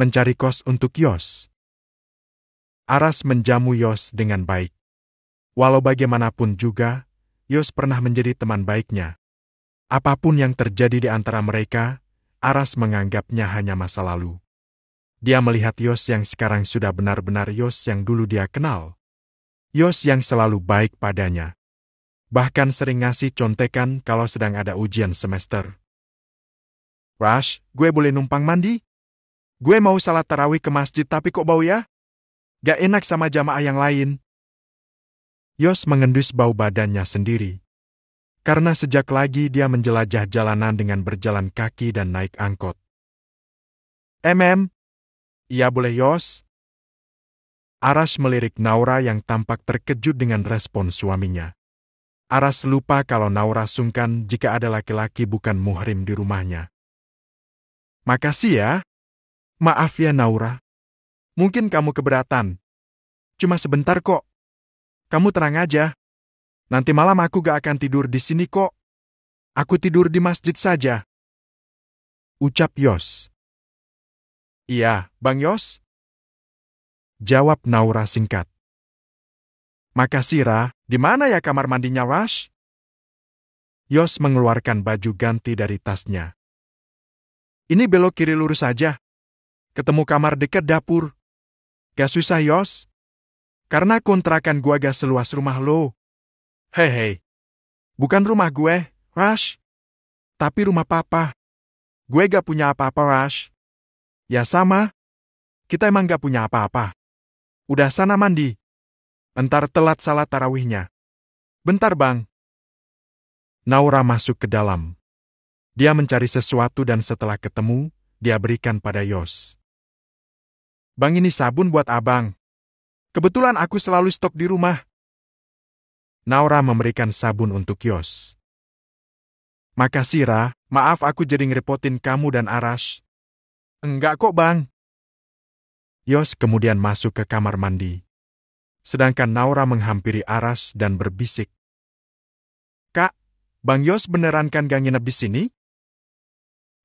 mencari kos untuk Yos. Aras menjamu Yos dengan baik. Walau bagaimanapun juga, Yos pernah menjadi teman baiknya. Apapun yang terjadi di antara mereka, Aras menganggapnya hanya masa lalu. Dia melihat Yos yang sekarang sudah benar-benar Yos yang dulu dia kenal. Yos yang selalu baik padanya. Bahkan sering ngasih contekan kalau sedang ada ujian semester. Rush, gue boleh numpang mandi? Gue mau salat tarawih ke masjid tapi kok bau ya? Gak enak sama jamaah yang lain. Yos mengendus bau badannya sendiri. Karena sejak lagi dia menjelajah jalanan dengan berjalan kaki dan naik angkot. Iya boleh Yos. Aras melirik Naura yang tampak terkejut dengan respon suaminya. Aras lupa kalau Naura sungkan jika ada laki-laki bukan muhrim di rumahnya. Makasih ya. Maaf ya Naura. Mungkin kamu keberatan. Cuma sebentar kok. Kamu tenang aja. Nanti malam aku gak akan tidur di sini kok. Aku tidur di masjid saja. Ucap Yos. Iya, Bang Yos. Jawab Naura singkat. Makasih Ra, di mana ya kamar mandinya Rush? Yos mengeluarkan baju ganti dari tasnya. Ini belok kiri lurus saja. Ketemu kamar dekat dapur. Gak susah Yos. Karena kontrakan gua gak seluas rumah lo. Hei. Bukan rumah gue, Rush. Tapi rumah papa. Gue gak punya apa-apa Rush. Ya sama. Kita emang gak punya apa-apa. Udah sana mandi. Entar telat salat tarawihnya. Bentar bang. Naura masuk ke dalam. Dia mencari sesuatu dan setelah ketemu, dia berikan pada Yos. Bang ini sabun buat abang. Kebetulan aku selalu stok di rumah. Naura memberikan sabun untuk Yos. Makasih Ra, maaf aku jadi ngerepotin kamu dan Aras. Enggak kok bang. Yos kemudian masuk ke kamar mandi. Sedangkan Naura menghampiri Aras dan berbisik. Kak, Bang Yos beneran kan gak nginep di sini?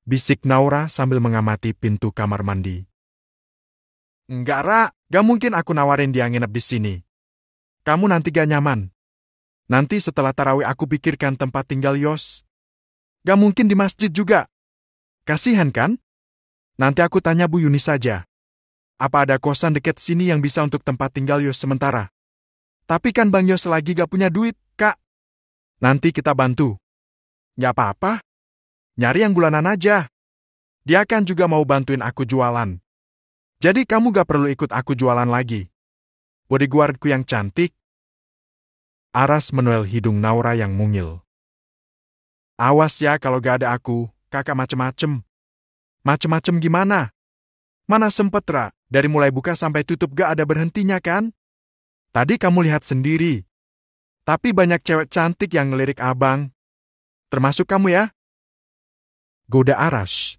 Bisik Naura sambil mengamati pintu kamar mandi. Enggak Ra, gak mungkin aku nawarin dia nginep di sini. Kamu nanti gak nyaman. Nanti setelah tarawih aku pikirkan tempat tinggal Yos. Gak mungkin di masjid juga. Kasihan kan? Nanti aku tanya Bu Yuni saja. Apa ada kosan dekat sini yang bisa untuk tempat tinggal Yos sementara? Tapi kan Bang Yos lagi gak punya duit, Kak. Nanti kita bantu. Gak apa-apa. Nyari yang bulanan aja. Dia kan juga mau bantuin aku jualan. Jadi kamu gak perlu ikut aku jualan lagi. Bodyguardku yang cantik. Aras menuel hidung Naura yang mungil. Awas ya kalau gak ada aku, kakak macem-macem. Macem-macem gimana? Mana sempet Ra? Dari mulai buka sampai tutup gak ada berhentinya kan? Tadi kamu lihat sendiri. Tapi banyak cewek cantik yang ngelirik abang. Termasuk kamu ya? Goda Aras.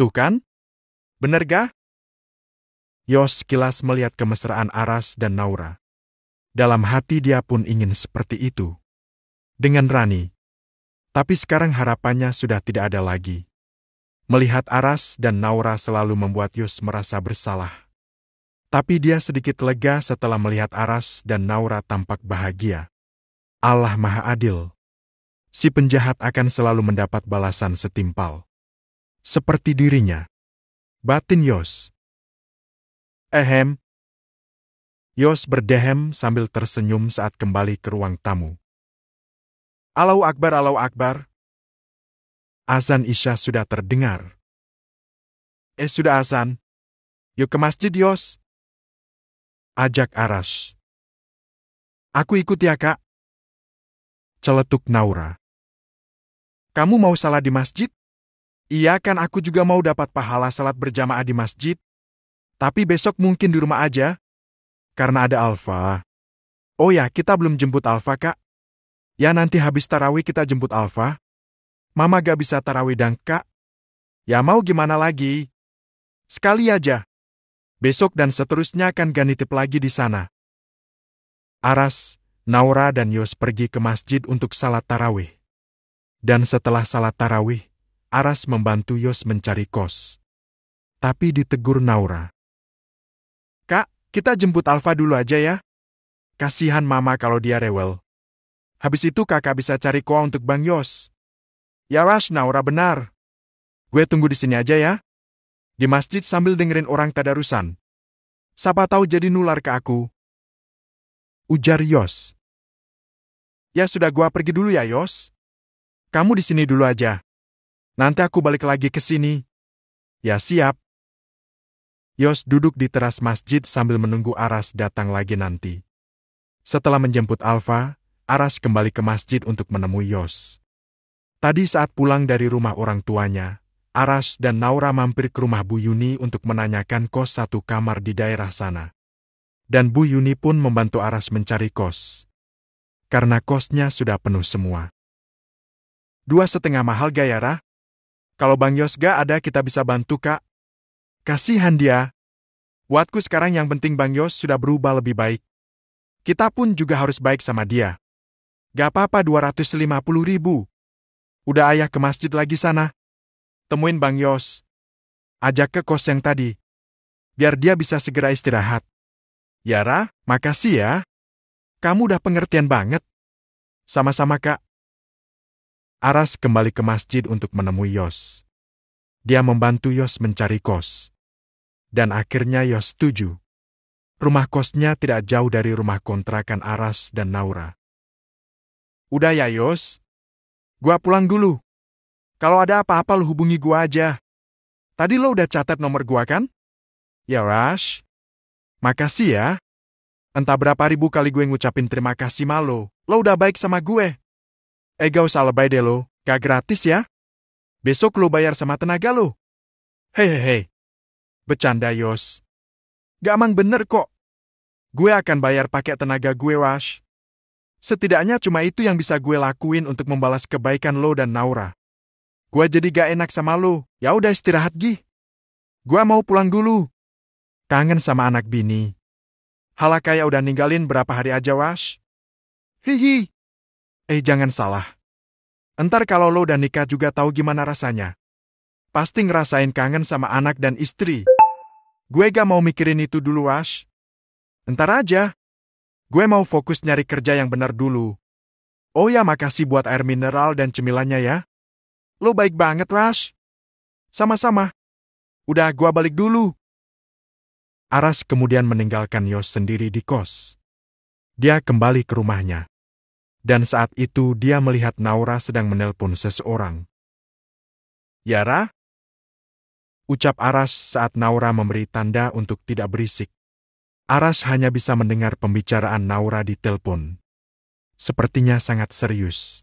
Tuh kan? Bener gak? Yos sekilas melihat kemesraan Aras dan Naura. Dalam hati dia pun ingin seperti itu. Dengan Rani. Tapi sekarang harapannya sudah tidak ada lagi. Melihat Aras dan Naura selalu membuat Yos merasa bersalah. Tapi dia sedikit lega setelah melihat Aras dan Naura tampak bahagia. Allah Maha Adil. Si penjahat akan selalu mendapat balasan setimpal. Seperti dirinya. Batin Yos. Yos berdehem sambil tersenyum saat kembali ke ruang tamu. Allahu Akbar, Allahu Akbar. Azan Isya sudah terdengar. Sudah azan. Yuk ke masjid, Yos. Ajak Aras. Aku ikut ya, Kak. Celetuk Naura. Kamu mau salat di masjid? Iya kan aku juga mau dapat pahala salat berjamaah di masjid. Tapi besok mungkin di rumah aja. Karena ada Alfa. Oh ya, kita belum jemput Alfa, Kak. Ya nanti habis tarawih kita jemput Alfa. Mama gak bisa tarawih dan Kak. Ya mau gimana lagi? Sekali aja. Besok dan seterusnya akan gak nitip lagi di sana. Aras, Naura dan Yos pergi ke masjid untuk salat tarawih. Dan setelah salat tarawih, Aras membantu Yos mencari kos. tapi ditegur Naura. Kak, kita jemput Alfa dulu aja ya. Kasihan Mama kalau dia rewel. Habis itu kakak bisa cari koa untuk Bang Yos. Ya Rash, Naura benar. Gue tunggu di sini aja ya. Di masjid sambil dengerin orang tadarusan. Siapa tahu jadi nular ke aku. Ujar Yos. Ya sudah, gua pergi dulu ya Yos. Kamu di sini dulu aja. Nanti aku balik lagi ke sini. Ya siap. Yos duduk di teras masjid sambil menunggu Aras datang lagi nanti. Setelah menjemput Alfa, Aras kembali ke masjid untuk menemui Yos. Tadi saat pulang dari rumah orang tuanya, Aras dan Naura mampir ke rumah Bu Yuni untuk menanyakan kos satu kamar di daerah sana. Dan Bu Yuni pun membantu Aras mencari kos. Karena kosnya sudah penuh semua. 2,5 mahal ga ya, Ra? Kalau Bang Yos gak ada kita bisa bantu, Kak. Kasihan dia. Buatku sekarang yang penting Bang Yos sudah berubah lebih baik. Kita pun juga harus baik sama dia. Gak apa-apa 250.000. Udah ayah ke masjid lagi sana. Temuin Bang Yos. Ajak ke kos yang tadi. Biar dia bisa segera istirahat. Yara, makasih ya. Kamu udah pengertian banget. Sama-sama, Kak. Aras kembali ke masjid untuk menemui Yos. Dia membantu Yos mencari kos. Dan akhirnya Yos setuju. Rumah kosnya tidak jauh dari rumah kontrakan Aras dan Naura. Udah ya Yos. Gua pulang dulu. Kalau ada apa-apa lu hubungi gua aja. Tadi lo udah catat nomor gua kan? Ya Rash. Makasih ya. Entah berapa ribu kali gue ngucapin terima kasih sama lo. Lo udah baik sama gue. Gak usah lebay deh lo. Gak gratis ya. Besok lo bayar sama tenaga lo. Hehehe. Bercanda Yos. Gak emang bener kok. Gue akan bayar pakai tenaga gue, Wash. Setidaknya cuma itu yang bisa gue lakuin untuk membalas kebaikan lo dan Naura. Gue jadi gak enak sama lo. Ya udah istirahat Gi. Gue mau pulang dulu. Kangen sama anak bini. Hala kayak udah ninggalin berapa hari aja, Wash. Hihi. Jangan salah. Entar kalau lo udah nikah juga tahu gimana rasanya. Pasti ngerasain kangen sama anak dan istri. Gue gak mau mikirin itu dulu, Wash. Entar aja. Gue mau fokus nyari kerja yang benar dulu. Oh ya, makasih buat air mineral dan cemilannya ya. Lo baik banget, Wash. Sama-sama. Udah, gue balik dulu. Aras kemudian meninggalkan Yos sendiri di kos. Dia kembali ke rumahnya. Dan saat itu dia melihat Naura sedang menelpon seseorang. Yara? Ucap Aras saat Naura memberi tanda untuk tidak berisik. Aras hanya bisa mendengar pembicaraan Naura di telepon. Sepertinya sangat serius.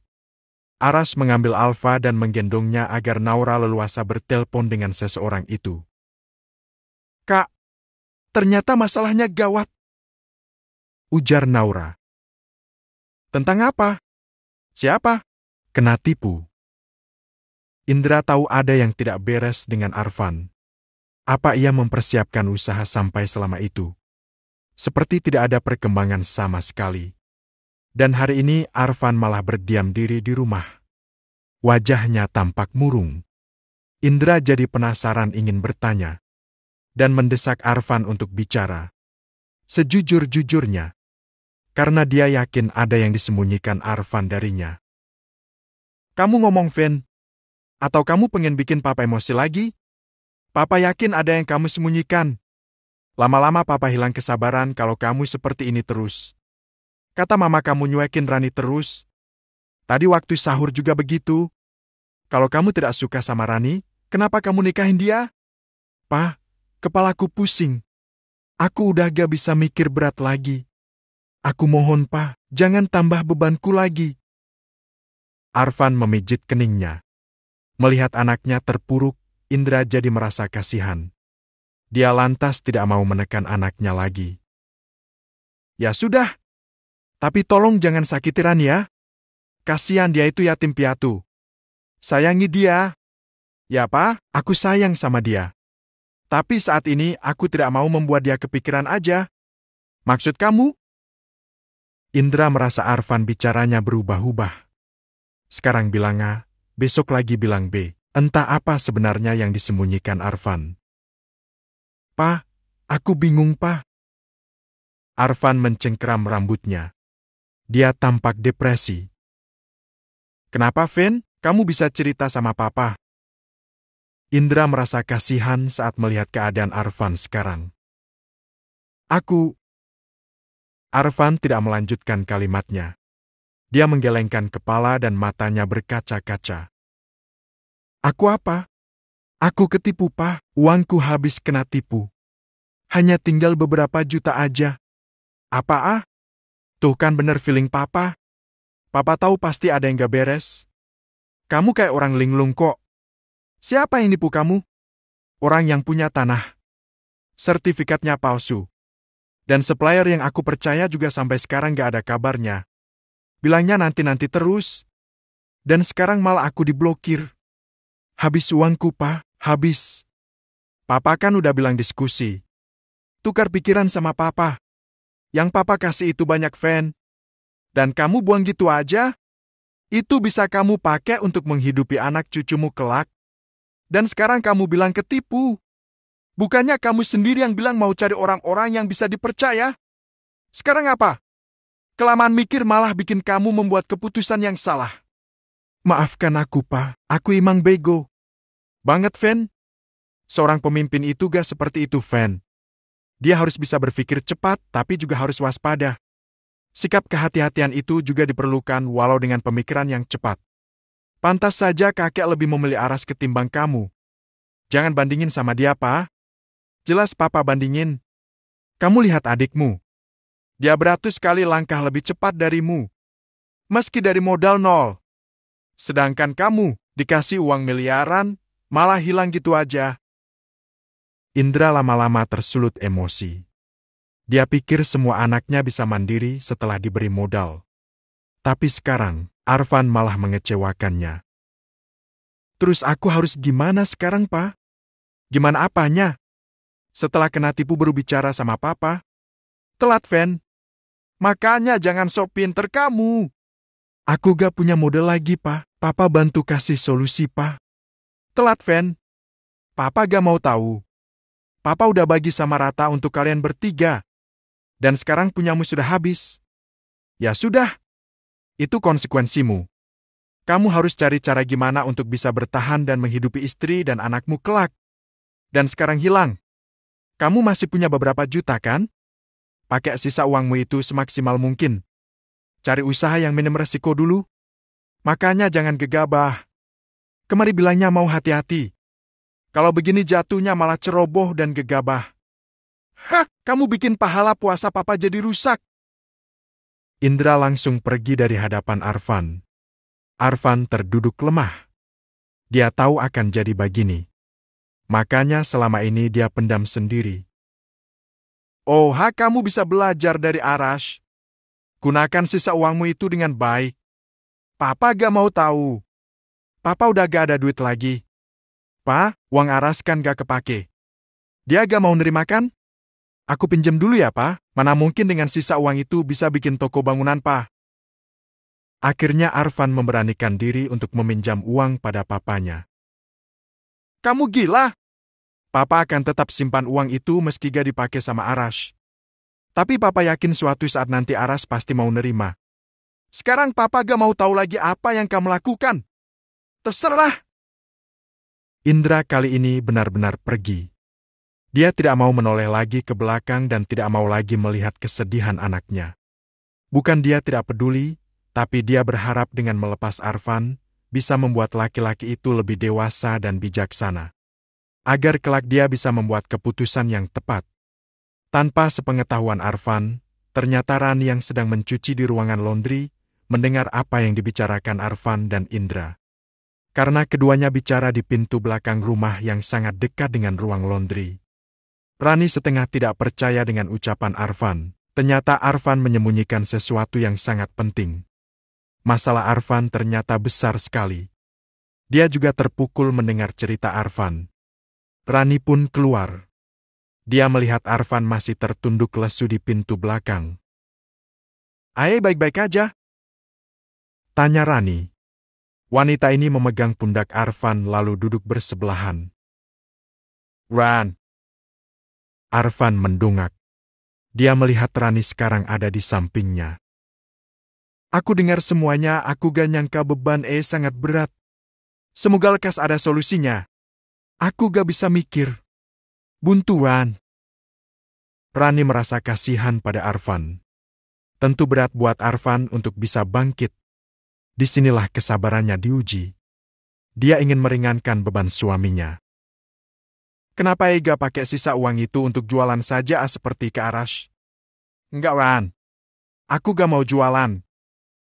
Aras mengambil Alfa dan menggendongnya agar Naura leluasa bertelepon dengan seseorang itu. Kak, ternyata masalahnya gawat. Ujar Naura. Tentang apa? Siapa? Kena tipu. Indra tahu ada yang tidak beres dengan Arfan. Apa ia mempersiapkan usaha sampai selama itu? Seperti tidak ada perkembangan sama sekali. Dan hari ini Arfan malah berdiam diri di rumah. Wajahnya tampak murung. Indra jadi penasaran ingin bertanya. Dan mendesak Arfan untuk bicara. Sejujur-jujurnya. Karena dia yakin ada yang disembunyikan Arfan darinya. Kamu ngomong, Fen? Atau kamu pengen bikin Papa emosi lagi? Papa yakin ada yang kamu sembunyikan. Lama-lama Papa hilang kesabaran kalau kamu seperti ini terus. Kata Mama kamu nyuekin Rani terus. Tadi waktu sahur juga begitu. Kalau kamu tidak suka sama Rani, kenapa kamu nikahin dia? Pa, kepalaku pusing. Aku udah gak bisa mikir berat lagi. Aku mohon, Pa, jangan tambah bebanku lagi. Arfan memijit keningnya. Melihat anaknya terpuruk, Indra jadi merasa kasihan. Dia lantas tidak mau menekan anaknya lagi. Ya sudah. Tapi tolong jangan sakiti Rani ya. Kasihan dia itu yatim piatu. Sayangi dia. Ya, Pa, aku sayang sama dia. Tapi saat ini aku tidak mau membuat dia kepikiran aja. Maksud kamu? Indra merasa Arfan bicaranya berubah-ubah. Sekarang bilang A, besok lagi bilang B. Entah apa sebenarnya yang disembunyikan Arfan. Pa, aku bingung, Pa. Arfan mencengkeram rambutnya. Dia tampak depresi. Kenapa, Fen? Kamu bisa cerita sama Papa? Indra merasa kasihan saat melihat keadaan Arfan sekarang. Arfan tidak melanjutkan kalimatnya. Dia menggelengkan kepala dan matanya berkaca-kaca. Aku apa? Aku ketipu, Pa. Uangku habis kena tipu. Hanya tinggal beberapa juta aja. Apa? Tuh kan bener feeling Papa. Papa tahu pasti ada yang gak beres. Kamu kayak orang linglung kok. Siapa yang nipu kamu? Orang yang punya tanah. Sertifikatnya palsu. Dan supplier yang aku percaya juga sampai sekarang gak ada kabarnya. Bilangnya nanti-nanti terus. Dan sekarang malah aku diblokir. Habis uangku, Pa. Habis. Papa kan udah bilang diskusi. Tukar pikiran sama Papa. Yang Papa kasih itu banyak fan. Dan kamu buang gitu aja? Itu bisa kamu pakai untuk menghidupi anak cucumu kelak. Dan sekarang kamu bilang ketipu. Bukannya kamu sendiri yang bilang mau cari orang-orang yang bisa dipercaya? Sekarang apa? Kelamaan mikir malah bikin kamu membuat keputusan yang salah. Maafkan aku, Pa. Aku emang bego. Banget, Fen. Seorang pemimpin itu gak seperti itu, Fen. Dia harus bisa berpikir cepat, tapi juga harus waspada. Sikap kehati-hatian itu juga diperlukan walau dengan pemikiran yang cepat. Pantas saja kakek lebih memilih Aras ketimbang kamu. Jangan bandingin sama dia, Pa. Jelas Papa bandingin. Kamu lihat adikmu. Dia beratus kali langkah lebih cepat darimu. Meski dari modal nol. Sedangkan kamu dikasih uang miliaran, malah hilang gitu aja. Indra lama-lama tersulut emosi. Dia pikir semua anaknya bisa mandiri setelah diberi modal. Tapi sekarang, Arfan malah mengecewakannya. Terus aku harus gimana sekarang, Pa? Gimana apanya? Setelah kena tipu baru bicara sama Papa? Telat, Fen. Makanya jangan sok pinter kamu. Aku gak punya modal lagi, Pa. Papa bantu kasih solusi, Pa. Telat, Fen. Papa gak mau tahu. Papa udah bagi sama rata untuk kalian bertiga. Dan sekarang punyamu sudah habis. Ya sudah. Itu konsekuensimu. Kamu harus cari cara gimana untuk bisa bertahan dan menghidupi istri dan anakmu kelak. Dan sekarang hilang. Kamu masih punya beberapa juta, kan? Pakai sisa uangmu itu semaksimal mungkin. Cari usaha yang minim resiko dulu. Makanya jangan gegabah. Kemari bilangnya mau hati-hati. Kalau begini jatuhnya malah ceroboh dan gegabah. Hah, kamu bikin pahala puasa Papa jadi rusak. Indra langsung pergi dari hadapan Arfan. Arfan terduduk lemah. Dia tahu akan jadi begini. Makanya selama ini dia pendam sendiri. Oh, kamu bisa belajar dari Arash. Gunakan sisa uangmu itu dengan baik. Papa gak mau tahu. Papa udah gak ada duit lagi. Pa, uang Arash kan gak kepake. Dia gak mau nerima kan? Aku pinjam dulu ya, Pa. Mana mungkin dengan sisa uang itu bisa bikin toko bangunan, Pa. Akhirnya Arfan memberanikan diri untuk meminjam uang pada papanya. Kamu gila? Papa akan tetap simpan uang itu meski gak dipakai sama Arash. Tapi Papa yakin suatu saat nanti Arash pasti mau nerima. Sekarang Papa gak mau tahu lagi apa yang kamu lakukan. Terserah. Indra kali ini benar-benar pergi. Dia tidak mau menoleh lagi ke belakang dan tidak mau lagi melihat kesedihan anaknya. Bukan dia tidak peduli, tapi dia berharap dengan melepas Arfan, bisa membuat laki-laki itu lebih dewasa dan bijaksana. Agar kelak dia bisa membuat keputusan yang tepat. Tanpa sepengetahuan Arfan, ternyata Rani yang sedang mencuci di ruangan laundry, mendengar apa yang dibicarakan Arfan dan Indra. Karena keduanya bicara di pintu belakang rumah yang sangat dekat dengan ruang laundry. Rani setengah tidak percaya dengan ucapan Arfan. Ternyata Arfan menyembunyikan sesuatu yang sangat penting. Masalah Arfan ternyata besar sekali. Dia juga terpukul mendengar cerita Arfan. Rani pun keluar. Dia melihat Arfan masih tertunduk lesu di pintu belakang. "Aye, baik-baik aja?" tanya Rani. Wanita ini memegang pundak Arfan lalu duduk bersebelahan. "Ran, Arfan mendongak. Dia melihat Rani sekarang ada di sampingnya. Aku dengar semuanya, aku gak nyangka beban sangat berat. Semoga lekas ada solusinya. Aku gak bisa mikir. Buntuan. Rani merasa kasihan pada Arfan. Tentu berat buat Arfan untuk bisa bangkit. Disinilah kesabarannya diuji. Dia ingin meringankan beban suaminya. Kenapa Ega pakai sisa uang itu untuk jualan saja seperti ke Arash? Enggak, Wan. Aku gak mau jualan.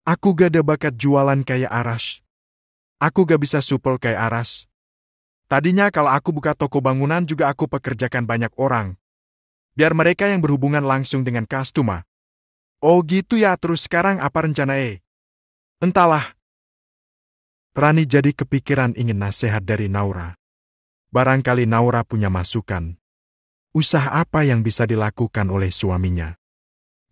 Aku gak ada bakat jualan kayak Arash. Aku gak bisa supel kayak Arash. Tadinya kalau aku buka toko bangunan juga aku pekerjakan banyak orang. Biar mereka yang berhubungan langsung dengan customer. Oh gitu ya, terus sekarang apa rencana Entahlah. Rani jadi kepikiran ingin nasihat dari Naura. Barangkali Naura punya masukan. Usaha apa yang bisa dilakukan oleh suaminya?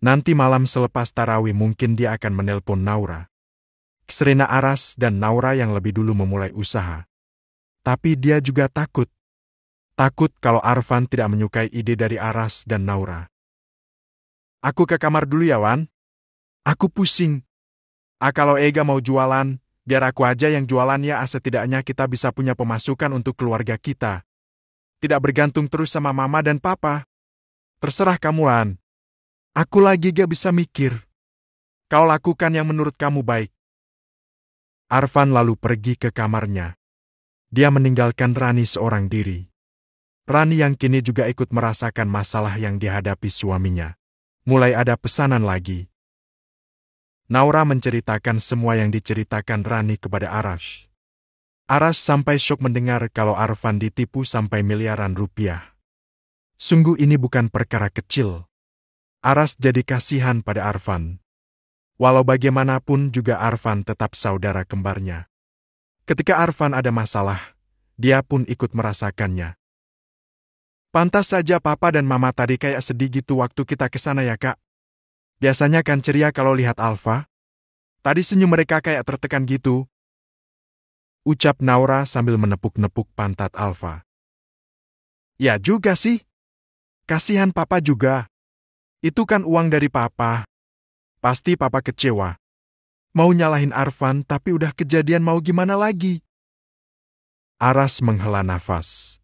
Nanti malam selepas tarawih mungkin dia akan menelpon Naura. Serena Aras dan Naura yang lebih dulu memulai usaha. Tapi dia juga takut. Takut kalau Arfan tidak menyukai ide dari Aras dan Naura. Aku ke kamar dulu ya, Wan. Aku pusing. Kalau Ega mau jualan, biar aku aja yang jualan ya, setidaknya kita bisa punya pemasukan untuk keluarga kita. Tidak bergantung terus sama mama dan papa. Terserah kamu, Wan. Aku lagi gak bisa mikir. Kau lakukan yang menurut kamu baik. Arfan lalu pergi ke kamarnya. Dia meninggalkan Rani seorang diri. Rani yang kini juga ikut merasakan masalah yang dihadapi suaminya. Mulai ada pesanan lagi. Naura menceritakan semua yang diceritakan Rani kepada Arash. Arash sampai syok mendengar kalau Arfan ditipu sampai miliaran rupiah. Sungguh ini bukan perkara kecil. Arash jadi kasihan pada Arfan. Walau bagaimanapun juga Arfan tetap saudara kembarnya. Ketika Arfan ada masalah, dia pun ikut merasakannya. Pantas saja papa dan mama tadi kayak sedih gitu waktu kita ke sana ya, Kak. Biasanya kan ceria kalau lihat Alfa. Tadi senyum mereka kayak tertekan gitu. Ucap Naura sambil menepuk-nepuk pantat Alfa. Ya juga sih. Kasihan papa juga. Itu kan uang dari papa. Pasti papa kecewa. Mau nyalahin Arfan tapi udah kejadian, mau gimana lagi? Aras menghela nafas.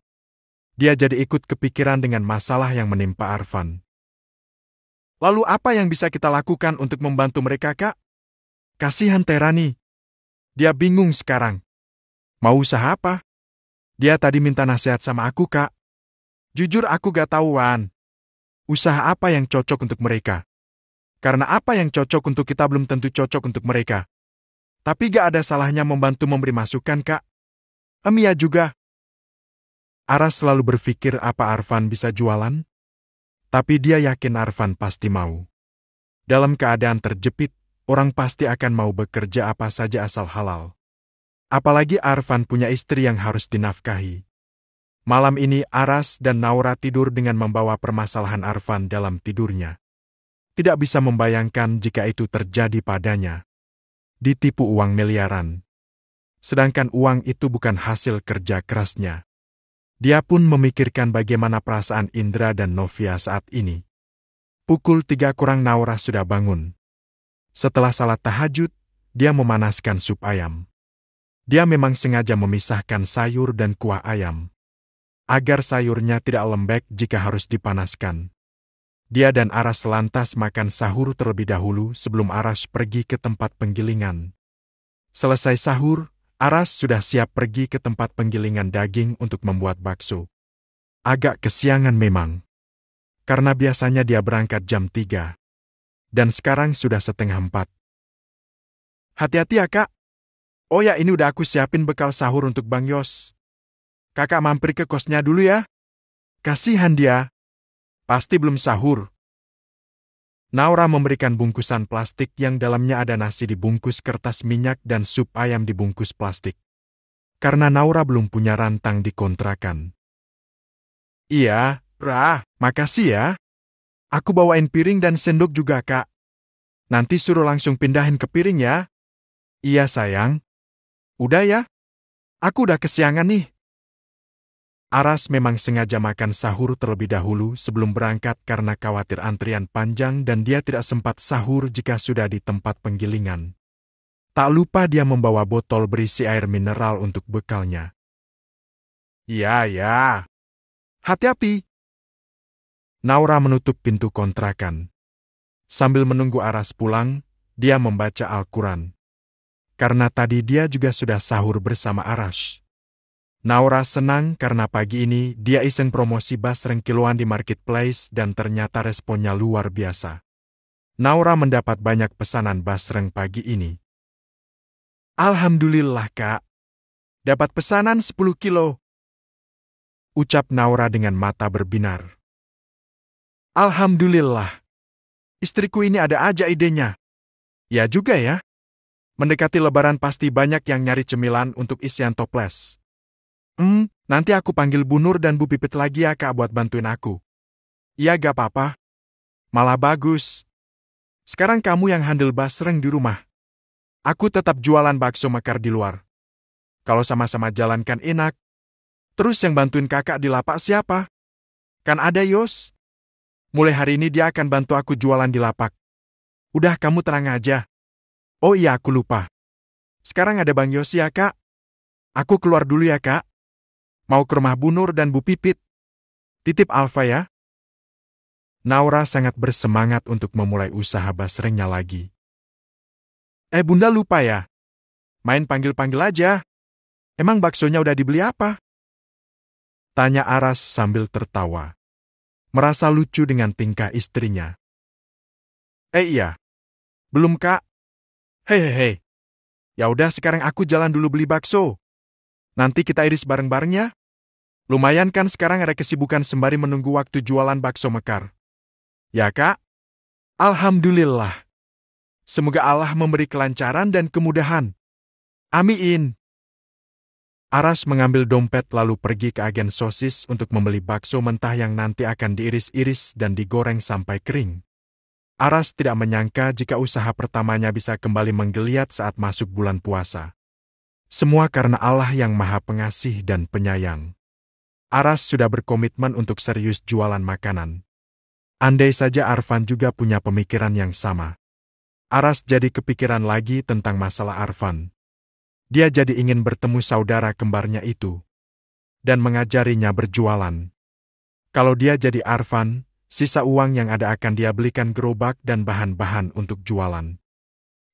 Dia jadi ikut kepikiran dengan masalah yang menimpa Arfan. Lalu apa yang bisa kita lakukan untuk membantu mereka, Kak? Kasihan Terani. Dia bingung sekarang. Mau usaha apa? Dia tadi minta nasihat sama aku, Kak. Jujur aku gak tahu, Wan. Usaha apa yang cocok untuk mereka? Karena apa yang cocok untuk kita belum tentu cocok untuk mereka. Tapi gak ada salahnya membantu memberi masukan, Kak. Ya juga. Aras selalu berpikir apa Arfan bisa jualan? Tapi dia yakin Arfan pasti mau. Dalam keadaan terjepit, orang pasti akan mau bekerja apa saja asal halal. Apalagi Arfan punya istri yang harus dinafkahi. Malam ini Aras dan Naura tidur dengan membawa permasalahan Arfan dalam tidurnya. Tidak bisa membayangkan jika itu terjadi padanya. Ditipu uang miliaran. Sedangkan uang itu bukan hasil kerja kerasnya. Dia pun memikirkan bagaimana perasaan Indra dan Novia saat ini. Pukul 3 kurang Naura sudah bangun. Setelah salat tahajud, dia memanaskan sup ayam. Dia memang sengaja memisahkan sayur dan kuah ayam. Agar sayurnya tidak lembek jika harus dipanaskan. Dia dan Aras lantas makan sahur terlebih dahulu sebelum Aras pergi ke tempat penggilingan. Selesai sahur, Aras sudah siap pergi ke tempat penggilingan daging untuk membuat bakso. Agak kesiangan memang. Karena biasanya dia berangkat jam 3. Dan sekarang sudah 3:30. Hati-hati ya, Kak. Oh ya, ini udah aku siapin bekal sahur untuk Bang Yos. Kakak mampir ke kosnya dulu ya. Kasihan dia. Pasti belum sahur. Naura memberikan bungkusan plastik yang dalamnya ada nasi dibungkus kertas minyak dan sup ayam dibungkus plastik. Karena Naura belum punya rantang di kontrakan. Iya, makasih ya. Aku bawain piring dan sendok juga, Kak. Nanti suruh langsung pindahin ke piring ya. Iya, sayang. Udah ya. Aku udah kesiangan nih. Aras memang sengaja makan sahur terlebih dahulu sebelum berangkat karena khawatir antrian panjang dan dia tidak sempat sahur jika sudah di tempat penggilingan. Tak lupa dia membawa botol berisi air mineral untuk bekalnya. Ya. Hati-hati. Naura menutup pintu kontrakan. Sambil menunggu Aras pulang, dia membaca Al-Quran. Karena tadi dia juga sudah sahur bersama Aras. Naura senang karena pagi ini dia iseng promosi basreng kiloan di marketplace dan ternyata responnya luar biasa. Naura mendapat banyak pesanan basreng pagi ini. Alhamdulillah, Kak. Dapat pesanan 10 kilo. Ucap Naura dengan mata berbinar. Alhamdulillah. Istriku ini ada aja idenya. Ya juga ya. Mendekati lebaran pasti banyak yang nyari cemilan untuk isian toples. Nanti aku panggil Bu Nur dan Bu Pipit lagi ya, Kak, buat bantuin aku. Iya, gak apa-apa. Malah bagus. Sekarang kamu yang handle basreng di rumah. Aku tetap jualan bakso mekar di luar. Kalau sama-sama jalankan enak. Terus yang bantuin kakak di lapak siapa? Kan ada Yos. Mulai hari ini dia akan bantu aku jualan di lapak. Udah, kamu tenang aja. Oh iya, aku lupa. Sekarang ada Bang Yos ya, Kak. Aku keluar dulu ya, Kak. Mau ke rumah Bu Nur dan Bu Pipit. Titip Alfa ya. Naura sangat bersemangat untuk memulai usaha basrengnya lagi. Bunda lupa ya? Main panggil-panggil aja. Emang baksonya udah dibeli apa? Tanya Aras sambil tertawa. Merasa lucu dengan tingkah istrinya. Iya. Belum, Kak. Hei. Ya udah, sekarang aku jalan dulu beli bakso. Nanti kita iris bareng-bareng ya. Lumayan kan sekarang ada kesibukan sembari menunggu waktu jualan bakso mekar. Ya, Kak? Alhamdulillah. Semoga Allah memberi kelancaran dan kemudahan. Amin. Aras mengambil dompet lalu pergi ke agen sosis untuk membeli bakso mentah yang nanti akan diiris-iris dan digoreng sampai kering. Aras tidak menyangka jika usaha pertamanya bisa kembali menggeliat saat masuk bulan puasa. Semua karena Allah yang Maha Pengasih dan Penyayang. Aras sudah berkomitmen untuk serius jualan makanan. Andai saja Arfan juga punya pemikiran yang sama. Aras jadi kepikiran lagi tentang masalah Arfan. Dia jadi ingin bertemu saudara kembarnya itu. Dan mengajarinya berjualan. Kalau dia jadi Arfan, sisa uang yang ada akan dia belikan gerobak dan bahan-bahan untuk jualan.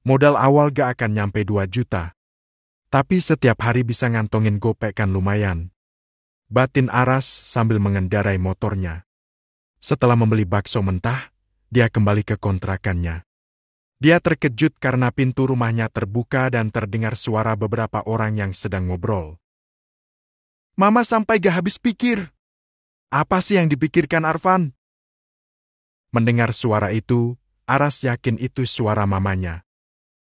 Modal awal gak akan nyampe 2 juta. Tapi setiap hari bisa ngantongin gopek kan lumayan. Batin Aras sambil mengendarai motornya. Setelah membeli bakso mentah, dia kembali ke kontrakannya. Dia terkejut karena pintu rumahnya terbuka dan terdengar suara beberapa orang yang sedang ngobrol. Mama sampai gak habis pikir. Apa sih yang dipikirkan Arfan? Mendengar suara itu, Aras yakin itu suara mamanya.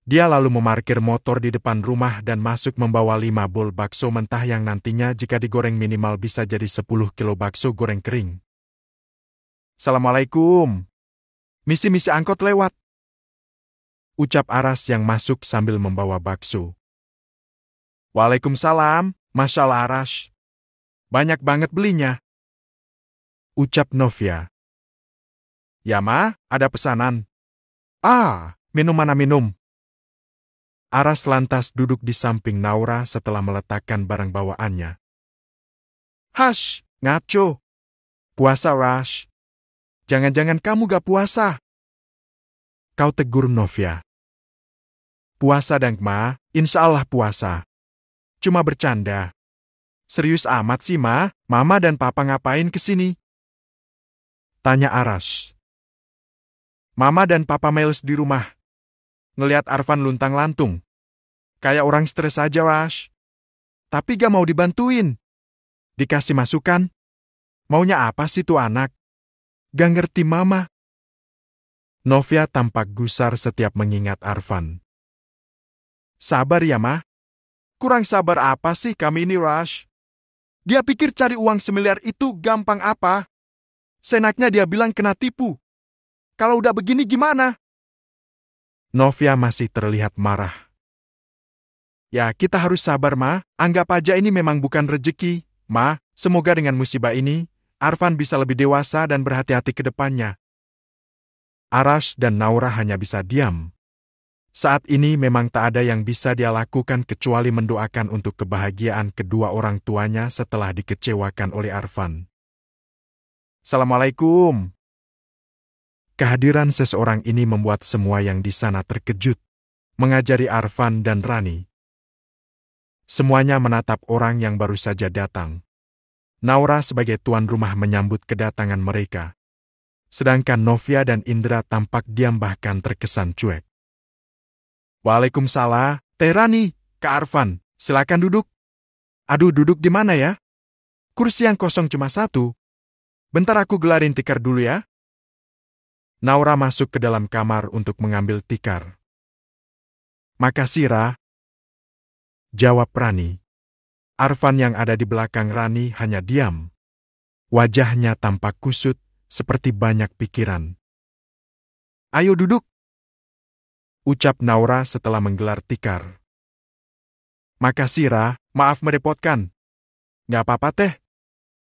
Dia lalu memarkir motor di depan rumah dan masuk membawa 5 bol bakso mentah yang nantinya jika digoreng minimal bisa jadi 10 kilo bakso goreng kering. Assalamualaikum. Misi angkot lewat. Ucap Aras yang masuk sambil membawa bakso. Waalaikumsalam, Masya Allah Aras. Banyak banget belinya. Ucap Novia. Ya Ma, ada pesanan. Minum mana minum? Aras lantas duduk di samping Naura setelah meletakkan barang bawaannya. Hash, ngaco. Puasa Rash. Jangan-jangan kamu gak puasa. Kau tegur Novia. Puasa dang Ma, insya Allah puasa. Cuma bercanda. Serius amat sih Ma, Mama dan Papa ngapain kesini? Tanya Aras. Mama dan Papa males di rumah. Ngeliat Arfan luntang-lantung. Kayak orang stres aja, Rash. Tapi gak mau dibantuin. Dikasih masukan. Maunya apa sih tuh anak? Gak ngerti Mama. Novia tampak gusar setiap mengingat Arfan. Sabar ya, Ma. Kurang sabar apa sih kami ini, Rash? Dia pikir cari uang 1 miliar itu gampang apa? Senaknya dia bilang kena tipu. Kalau udah begini gimana? Novia masih terlihat marah. Ya, kita harus sabar, Ma. Anggap aja ini memang bukan rejeki. Ma, Semoga dengan musibah ini, Arfan bisa lebih dewasa dan berhati-hati ke depannya. Arash dan Naura hanya bisa diam. Saat ini memang tak ada yang bisa dia lakukan kecuali mendoakan untuk kebahagiaan kedua orang tuanya setelah dikecewakan oleh Arfan. Assalamualaikum. Kehadiran seseorang ini membuat semua yang di sana terkejut, mengajari Arfan dan Rani. Semuanya menatap orang yang baru saja datang. Naura sebagai tuan rumah menyambut kedatangan mereka. Sedangkan Novia dan Indra tampak diam bahkan terkesan cuek. Waalaikumsalam, Teh Rani, Kak Arfan, silakan duduk. Aduh, duduk di mana ya? Kursi yang kosong cuma satu. Bentar aku gelarin tikar dulu ya. Naura masuk ke dalam kamar untuk mengambil tikar. Makasih, Ra. Jawab Rani. Arfan yang ada di belakang Rani hanya diam. Wajahnya tampak kusut, seperti banyak pikiran. Ayo duduk, ucap Naura setelah menggelar tikar. Makasih, Ra, maaf merepotkan. Gak apa-apa, Teh.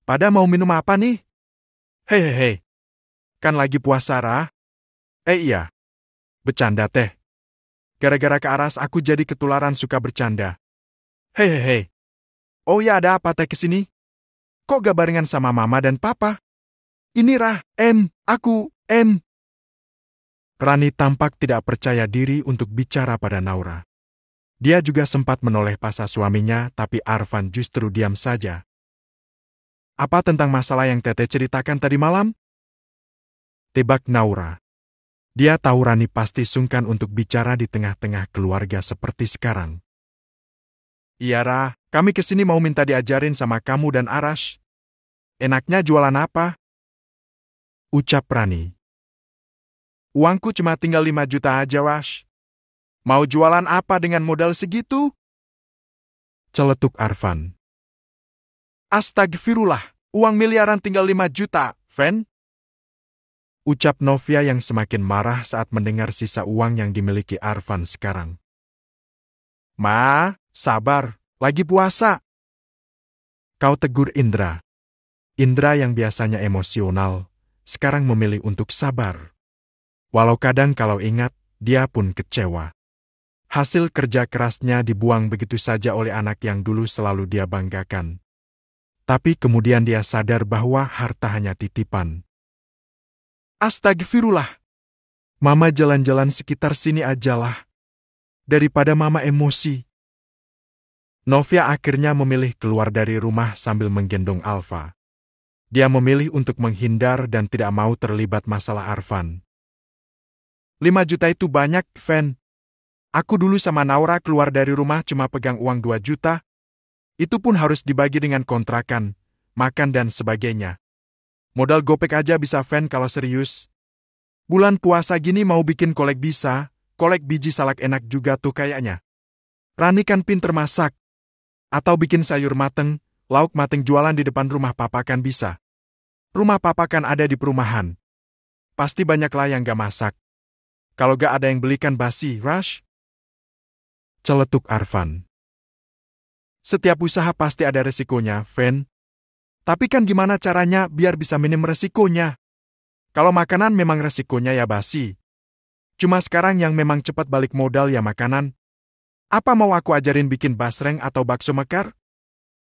Pada mau minum apa nih? Hehehe. Kan lagi puasa, Ra. Iya. Bercanda, Teh. Gara-gara ke Aras aku jadi ketularan suka bercanda. Hehehe. Oh ya, ada apa Teh kesini? Kok gak barengan sama Mama dan Papa? Ini Rah, aku. Rani tampak tidak percaya diri untuk bicara pada Naura. Dia juga sempat menoleh pasang suaminya, tapi Arfan justru diam saja. Apa tentang masalah yang Teteh ceritakan tadi malam? Tebak Naura. Dia tahu Rani pasti sungkan untuk bicara di tengah-tengah keluarga seperti sekarang. Iya, Rah, kami kesini mau minta diajarin sama kamu dan Arash. Enaknya jualan apa? Ucap Rani. Uangku cuma tinggal 5 juta aja, Wash. Mau jualan apa dengan modal segitu? Celetuk Arfan. Astagfirullah, uang miliaran tinggal 5 juta, Fen. Ucap Novia yang semakin marah saat mendengar sisa uang yang dimiliki Arfan sekarang. Ma, sabar, lagi puasa. Kau tegur Indra. Indra yang biasanya emosional, sekarang memilih untuk sabar. Walau kadang kalau ingat, dia pun kecewa. Hasil kerja kerasnya dibuang begitu saja oleh anak yang dulu selalu dia banggakan. Tapi kemudian dia sadar bahwa harta hanya titipan. Astagfirullah. Mama jalan-jalan sekitar sini ajalah. Daripada Mama emosi. Novia akhirnya memilih keluar dari rumah sambil menggendong Alfa. Dia memilih untuk menghindar dan tidak mau terlibat masalah Arfan. 5 juta itu banyak, Fen. Aku dulu sama Naura keluar dari rumah cuma pegang uang 2 juta. Itu pun harus dibagi dengan kontrakan, makan dan sebagainya. Modal gopek aja bisa, Fen, kalau serius. Bulan puasa gini mau bikin kolek bisa, kolek biji salak enak juga tuh kayaknya. Rani kan pinter masak. Atau bikin sayur mateng, lauk mateng jualan di depan rumah Papa kan bisa. Rumah Papa kan ada di perumahan. Pasti banyak lah yang gak masak. Kalau gak ada yang belikan basi, Rush. Celetuk Arfan. Setiap usaha pasti ada resikonya, Fen. Tapi kan gimana caranya biar bisa minim resikonya? Kalau makanan memang resikonya ya basi. Cuma sekarang yang memang cepat balik modal ya makanan. Apa mau aku ajarin bikin basreng atau bakso mekar?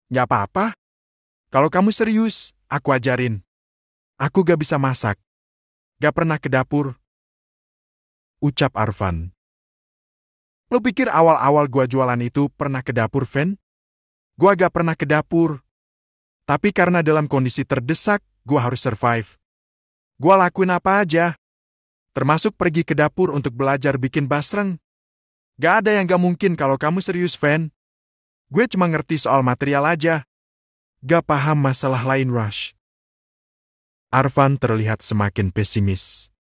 Gak apa-apa. Kalau kamu serius, aku ajarin. Aku gak bisa masak. Gak pernah ke dapur. Ucap Arfan. Lo pikir awal-awal gua jualan itu pernah ke dapur, Fen? Gua gak pernah ke dapur. Tapi karena dalam kondisi terdesak, gua harus survive. Gua lakuin apa aja. Termasuk pergi ke dapur untuk belajar bikin basreng. Gak ada yang gak mungkin kalau kamu serius, Fen. Gue cuma ngerti soal material aja. Gak paham masalah lain, Rush. Arfan terlihat semakin pesimis.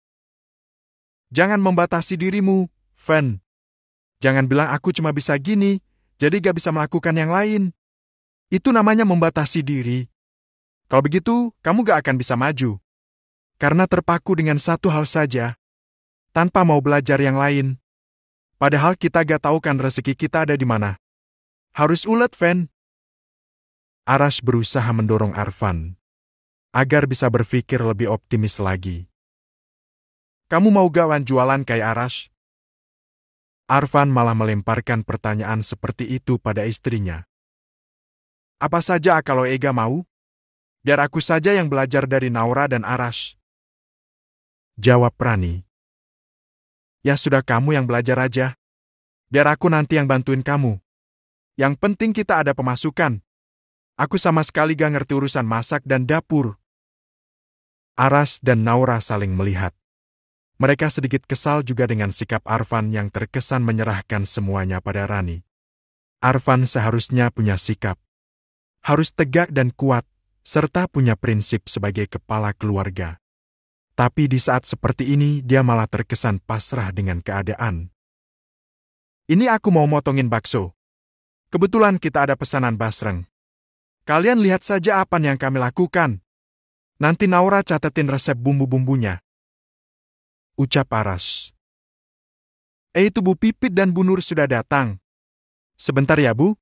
Jangan membatasi dirimu, Fen. Jangan bilang aku cuma bisa gini, jadi gak bisa melakukan yang lain. Itu namanya membatasi diri. Kalau begitu, kamu gak akan bisa maju. Karena terpaku dengan satu hal saja, tanpa mau belajar yang lain. Padahal kita gak tahu kan rezeki kita ada di mana. Harus ulet, Fen. Arash berusaha mendorong Arfan agar bisa berpikir lebih optimis lagi. Kamu mau gawan jualan kayak Arash? Arfan malah melemparkan pertanyaan seperti itu pada istrinya. Apa saja kalau Ega mau? Biar aku saja yang belajar dari Naura dan Arash. Jawab Rani. Ya sudah, kamu yang belajar aja. Biar aku nanti yang bantuin kamu. Yang penting kita ada pemasukan. Aku sama sekali gak ngerti urusan masak dan dapur. Arash dan Naura saling melihat. Mereka sedikit kesal juga dengan sikap Arfan yang terkesan menyerahkan semuanya pada Rani. Arfan seharusnya punya sikap. Harus tegak dan kuat, serta punya prinsip sebagai kepala keluarga. Tapi di saat seperti ini, dia malah terkesan pasrah dengan keadaan. Ini aku mau motongin bakso. Kebetulan kita ada pesanan basreng. Kalian lihat saja apa yang kami lakukan. Nanti Naura catetin resep bumbu-bumbunya. Ucap Arash. Itu Bu Pipit dan Bu Nur sudah datang. Sebentar ya Bu.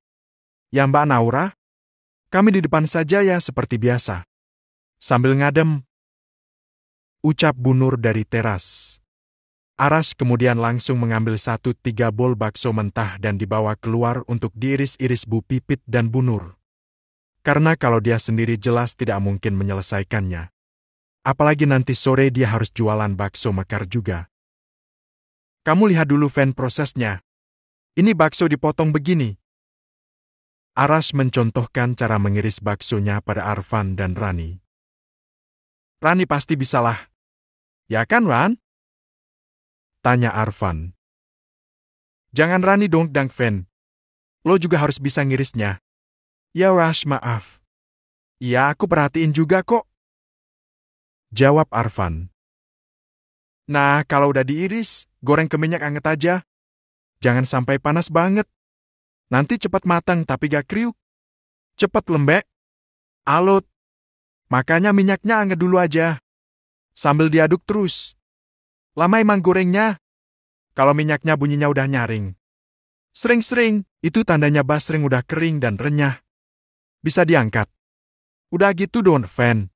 Ya Mbak Naura. Kami di depan saja ya seperti biasa. Sambil ngadem. Ucap Bu Nur dari teras. Arash kemudian langsung mengambil 1-3 bol bakso mentah dan dibawa keluar untuk diiris-iris Bu Pipit dan Bu Nur. Karena kalau dia sendiri jelas tidak mungkin menyelesaikannya. Apalagi nanti sore dia harus jualan bakso mekar juga. Kamu lihat dulu Fen prosesnya. Ini bakso dipotong begini. Arash mencontohkan cara mengiris baksonya pada Arfan dan Rani. Rani pasti bisalah. Ya kan, Ran? Tanya Arfan. Jangan Rani dong, Dang Fen. Lo juga harus bisa ngirisnya. Ya Rash, maaf. Iya, aku perhatiin juga kok. Jawab Arfan. Nah, kalau udah diiris, goreng ke minyak anget aja. Jangan sampai panas banget. Nanti cepat matang tapi gak kriuk. Cepat lembek. Alut. Makanya minyaknya anget dulu aja. Sambil diaduk terus. Lama emang gorengnya. Kalau minyaknya bunyinya udah nyaring. Sering-sering, itu tandanya basreng udah kering dan renyah. Bisa diangkat. Udah gitu Don Fen.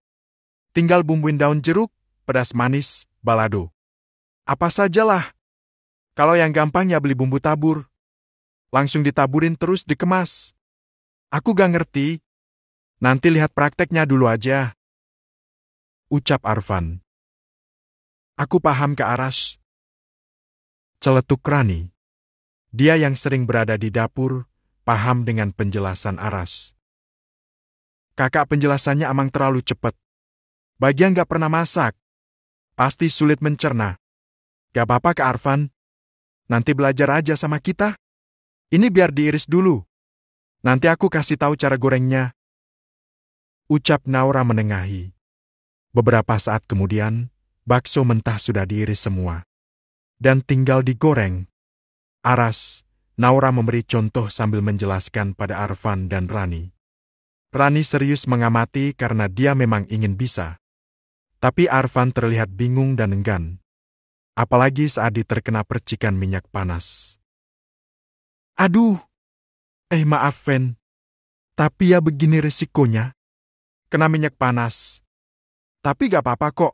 Tinggal bumbuin daun jeruk, pedas manis, balado. Apa sajalah. Kalau yang gampang ya beli bumbu tabur. Langsung ditaburin terus dikemas. Aku gak ngerti. Nanti lihat prakteknya dulu aja. Ucap Arfan. Aku paham ke Arash. Celetuk Rani. Dia yang sering berada di dapur, paham dengan penjelasan Arash. Kakak penjelasannya emang terlalu cepat. Bagi yang gak pernah masak, pasti sulit mencerna. Gak apa-apa ke Arfan. Nanti belajar aja sama kita. Ini biar diiris dulu. Nanti aku kasih tahu cara gorengnya. Ucap Naura menengahi. Beberapa saat kemudian, bakso mentah sudah diiris semua. Dan tinggal digoreng. Arash, Naura memberi contoh sambil menjelaskan pada Arfan dan Rani. Rani serius mengamati karena dia memang ingin bisa. Tapi Arfan terlihat bingung dan enggan. Apalagi saat diterkena percikan minyak panas. Aduh! Maaf, Fen. Tapi ya begini resikonya. Kena minyak panas. Tapi gak apa-apa kok.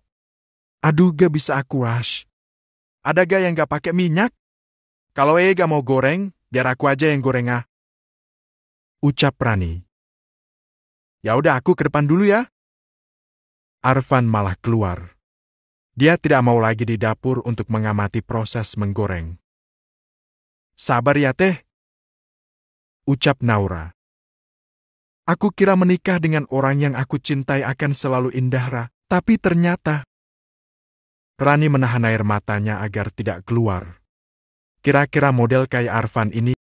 Aduh, gak bisa aku Rash. Ada gak yang gak pakai minyak? Kalau gak mau goreng, biar aku aja yang goreng ah. Ucap Rani. Ya udah aku ke depan dulu ya. Arfan malah keluar. Dia tidak mau lagi di dapur untuk mengamati proses menggoreng. Sabar ya teh. Ucap Naura. Aku kira menikah dengan orang yang aku cintai akan selalu indah, Ra. Tapi ternyata... Rani menahan air matanya agar tidak keluar. Kira-kira model kayak Arfan ini